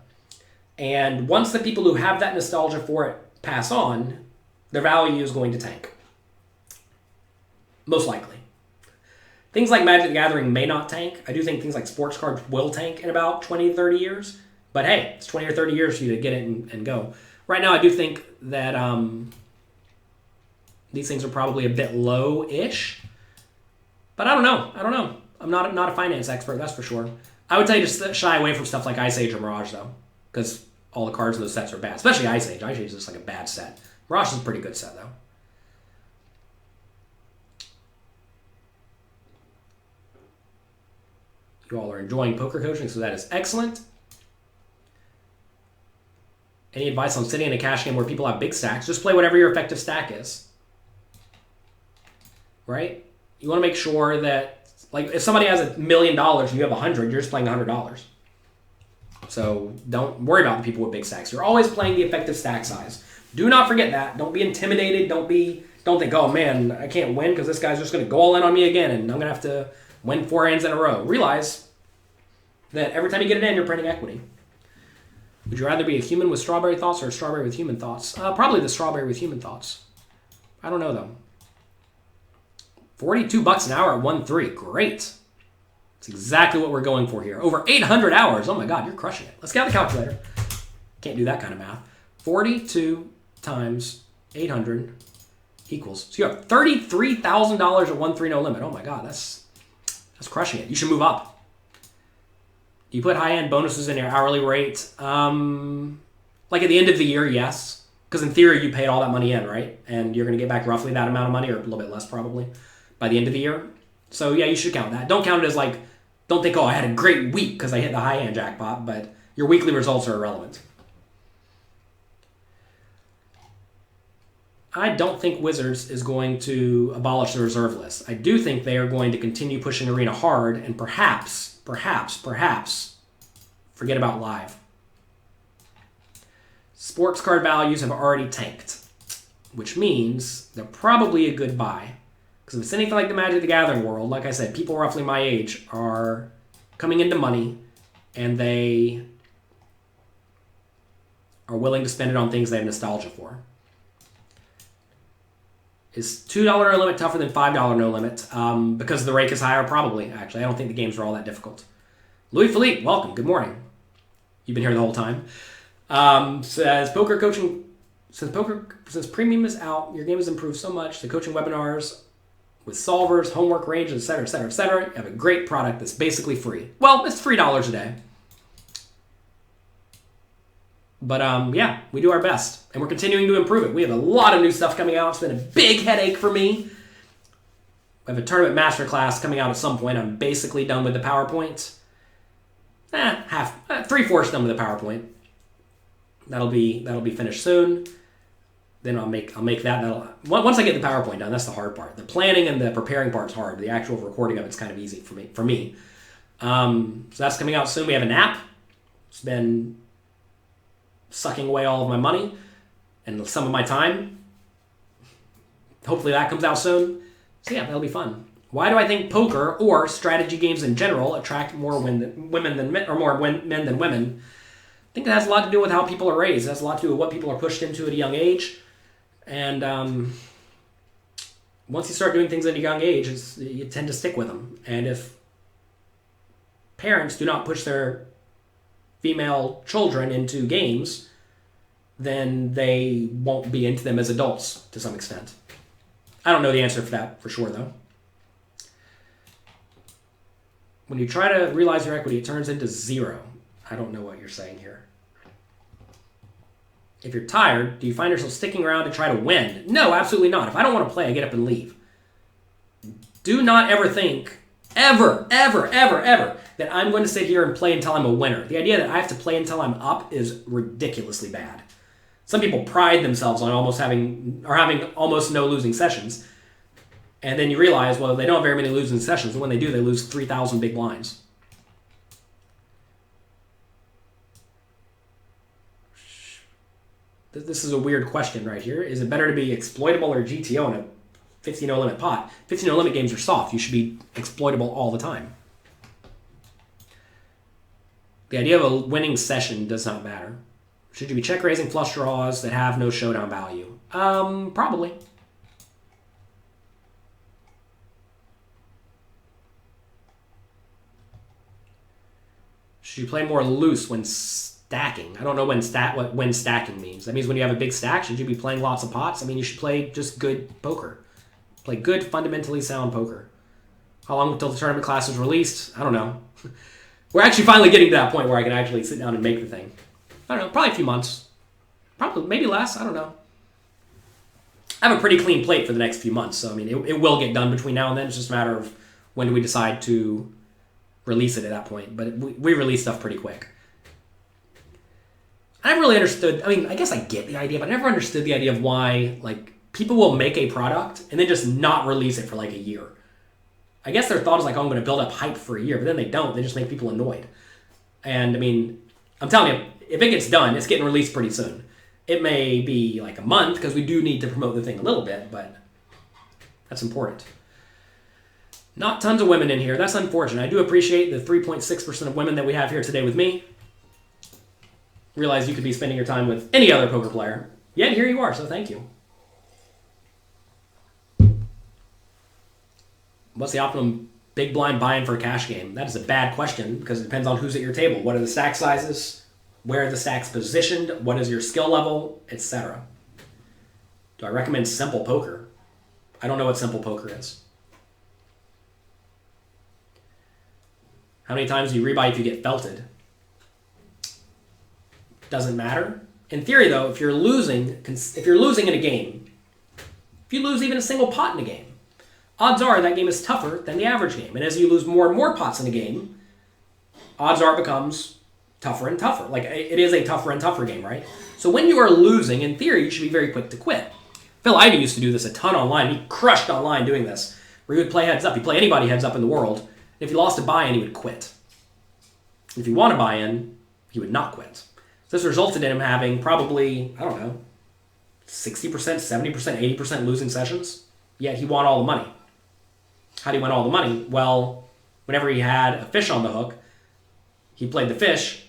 And once the people who have that nostalgia for it pass on, their value is going to tank. Most likely. Things like Magic the Gathering may not tank. I do think things like sports cards will tank in about 20, 30 years. But hey, it's 20 or 30 years for you to get it and go. Right now, I do think that these things are probably a bit low-ish. But I don't know. I'm not a finance expert, that's for sure. I would tell you to shy away from stuff like Ice Age or Mirage, though. Because all the cards in those sets are bad. Especially Ice Age. Ice Age is just like a bad set. Mirage is a pretty good set, though. You all are enjoying poker coaching, so that is excellent. Any advice on sitting in a cash game where people have big stacks? Just play whatever your effective stack is. Right? You want to make sure that, like, if somebody has $1 million and you have 100, you're just playing $100. So don't worry about the people with big stacks. You're always playing the effective stack size. Do not forget that. Don't be intimidated. Don't think, oh man, I can't win because this guy's just going to go all in on me again and I'm going to have to win 4 hands in a row. Realize that every time you get it in, you're printing equity. Would you rather be a human with strawberry thoughts or a strawberry with human thoughts? Probably the strawberry with human thoughts. I don't know, though. $42 an hour at 1.3. Great. That's exactly what we're going for here. Over 800 hours. Oh, my God, you're crushing it. Let's get out the calculator. Can't do that kind of math. 42 times 800 equals. So you have $33,000 at 1.3 no limit. Oh, my God, that's crushing it. You should move up. You put high-end bonuses in your hourly rate. Like at the end of the year, yes. Because in theory, you paid all that money in, right? And you're going to get back roughly that amount of money, or a little bit less probably, by the end of the year. So yeah, you should count that. Don't count it as like, don't think, oh, I had a great week because I hit the high-end jackpot, but your weekly results are irrelevant. I don't think Wizards is going to abolish the reserve list. I do think they are going to continue pushing Arena hard and perhaps forget about Live. Sports card values have already tanked, which means they're probably a good buy. Because if it's anything like the Magic the Gathering world, like I said, people roughly my age are coming into money and they are willing to spend it on things they have nostalgia for. Is $2 no limit tougher than $5 no limit? Because the rake is higher? Probably, actually. I don't think the games are all that difficult. Louis Philippe, welcome. Good morning. You've been here the whole time. Says poker coaching. Since premium is out, your game has improved so much. The coaching webinars with solvers, homework range, etc., etc., etc. You have a great product that's basically free. Well, it's $3 a day. But yeah, we do our best, and we're continuing to improve it. We have a lot of new stuff coming out. It's been a big headache for me. I have a tournament masterclass coming out at some point. I'm basically done with the PowerPoint. 3/4 done with the PowerPoint. That'll be finished soon. Then I'll make that. Once I get the PowerPoint done, that's the hard part. The planning and the preparing part's hard. The actual recording of it's kind of easy for me. So that's coming out soon. We have an app. It's been sucking away all of my money and some of my time. Hopefully that comes out soon. So yeah, that'll be fun. Why do I think poker or strategy games in general attract more men than women? I think it has a lot to do with how people are raised. It has a lot to do with what people are pushed into at a young age. And once you start doing things at a young age, you tend to stick with them. And if parents do not push their female children into games, then they won't be into them as adults to some extent. I don't know the answer for that for sure, though. When you try to realize your equity, it turns into 0. I don't know what you're saying here. If you're tired, do you find yourself sticking around to try to win? No, absolutely not. If I don't want to play, I get up and leave. Do not ever think, ever, that I'm going to sit here and play until I'm a winner. The idea that I have to play until I'm up is ridiculously bad. Some people pride themselves on having almost no losing sessions. And then you realize, well, they don't have very many losing sessions. And when they do, they lose 3,000 big blinds. This is a weird question right here. Is it better to be exploitable or GTO in a 50 no limit pot? 50 no limit games are soft. You should be exploitable all the time. The idea of a winning session does not matter. Should you be check raising flush draws that have no showdown value? Probably. Should you play more loose when stacking? I don't know when stacking means. That means when you have a big stack, should you be playing lots of pots? I mean, you should play just good poker. Play good, fundamentally sound poker. How long until the tournament class is released? I don't know. We're actually finally getting to that point where I can actually sit down and make the thing. I don't know, probably a few months. Probably, maybe less, I don't know. I have a pretty clean plate for the next few months, so I mean, it will get done between now and then. It's just a matter of when do we decide to release it at that point. But we release stuff pretty quick. I never really understood, I mean, I guess I get the idea, but I never understood the idea of why, like, people will make a product and then just not release it for like a year. I guess their thought is like, oh, I'm going to build up hype for a year, but then they don't. They just make people annoyed. And I mean, I'm telling you, if it gets done, it's getting released pretty soon. It may be like a month because we do need to promote the thing a little bit, but that's important. Not tons of women in here. That's unfortunate. I do appreciate the 3.6% of women that we have here today with me. Realize you could be spending your time with any other poker player. Yet here you are, so thank you. What's the optimum big blind buy-in for a cash game? That is a bad question because it depends on who's at your table. What are the stack sizes? Where are the stacks positioned? What is your skill level? Etc. Do I recommend simple poker? I don't know what simple poker is. How many times do you rebuy if you get felted? Doesn't matter. In theory, though, if you're losing in a game, if you lose even a single pot in a game, odds are that game is tougher than the average game. And as you lose more and more pots in a game, odds are it becomes tougher and tougher. Like, it is a tougher and tougher game, right? So when you are losing, in theory, you should be very quick to quit. Phil Ivey used to do this a ton online. He crushed online doing this, where he would play heads up. He'd play anybody heads up in the world. And if he lost a buy-in, he would quit. And if he won a buy-in, he would not quit. So this resulted in him having probably, I don't know, 60%, 70%, 80% losing sessions. Yet he won all the money. How do you win all the money? Well, whenever he had a fish on the hook, he played the fish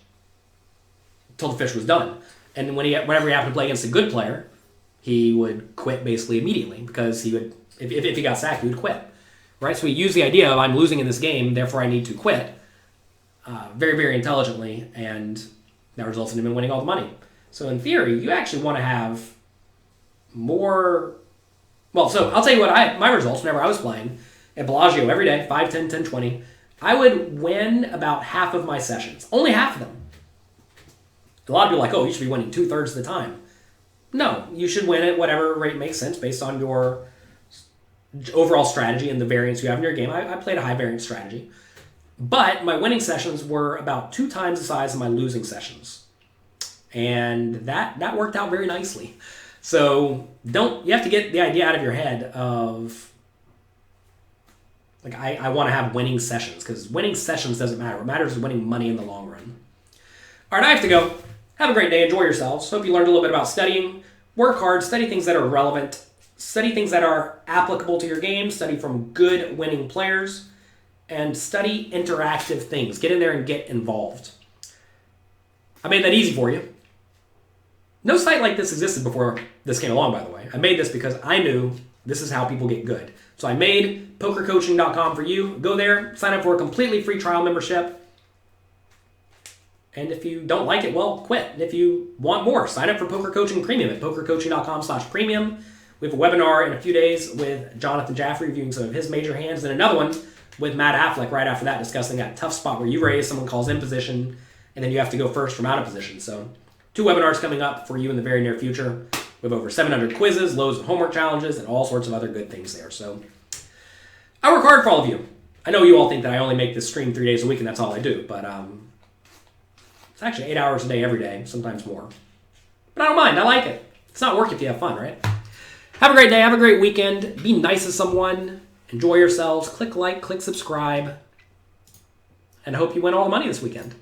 until the fish was done. And whenever he happened to play against a good player, he would quit basically immediately because he would, if he got sacked, he would quit. Right? So he used the idea of I'm losing in this game, therefore I need to quit very, very intelligently, and that results in him winning all the money. So in theory, you actually want to have more. Well, so I'll tell you what my results whenever I was playing at Bellagio every day, 5, 10, 10, 20, I would win about half of my sessions. Only half of them. A lot of people are like, oh, you should be winning 2/3 of the time. No, you should win at whatever rate makes sense based on your overall strategy and the variance you have in your game. I played a high variance strategy. But my winning sessions were about 2 times the size of my losing sessions. And that worked out very nicely. So you have to get the idea out of your head of, like, I want to have winning sessions, because winning sessions doesn't matter. What matters is winning money in the long run. All right, I have to go. Have a great day. Enjoy yourselves. Hope you learned a little bit about studying. Work hard. Study things that are relevant. Study things that are applicable to your game. Study from good winning players. And study interactive things. Get in there and get involved. I made that easy for you. No site like this existed before this came along, by the way. I made this because I knew this is how people get good. So I made pokercoaching.com for you. Go there, sign up for a completely free trial membership. And if you don't like it, well, quit. And if you want more, sign up for Poker Coaching Premium at pokercoaching.com/premium. We have a webinar in a few days with Jonathan Jaffe reviewing some of his major hands, and another one with Matt Affleck right after that, discussing that tough spot where you raise, someone calls in position, and then you have to go first from out of position. So 2 webinars coming up for you in the very near future. We have over 700 quizzes, loads of homework challenges, and all sorts of other good things there. So I work hard for all of you. I know you all think that I only make this stream 3 days a week and that's all I do, but it's actually 8 hours a day every day, sometimes more. But I don't mind. I like it. It's not work if you have fun, right? Have a great day. Have a great weekend. Be nice to someone. Enjoy yourselves. Click like, click subscribe. And I hope you win all the money this weekend.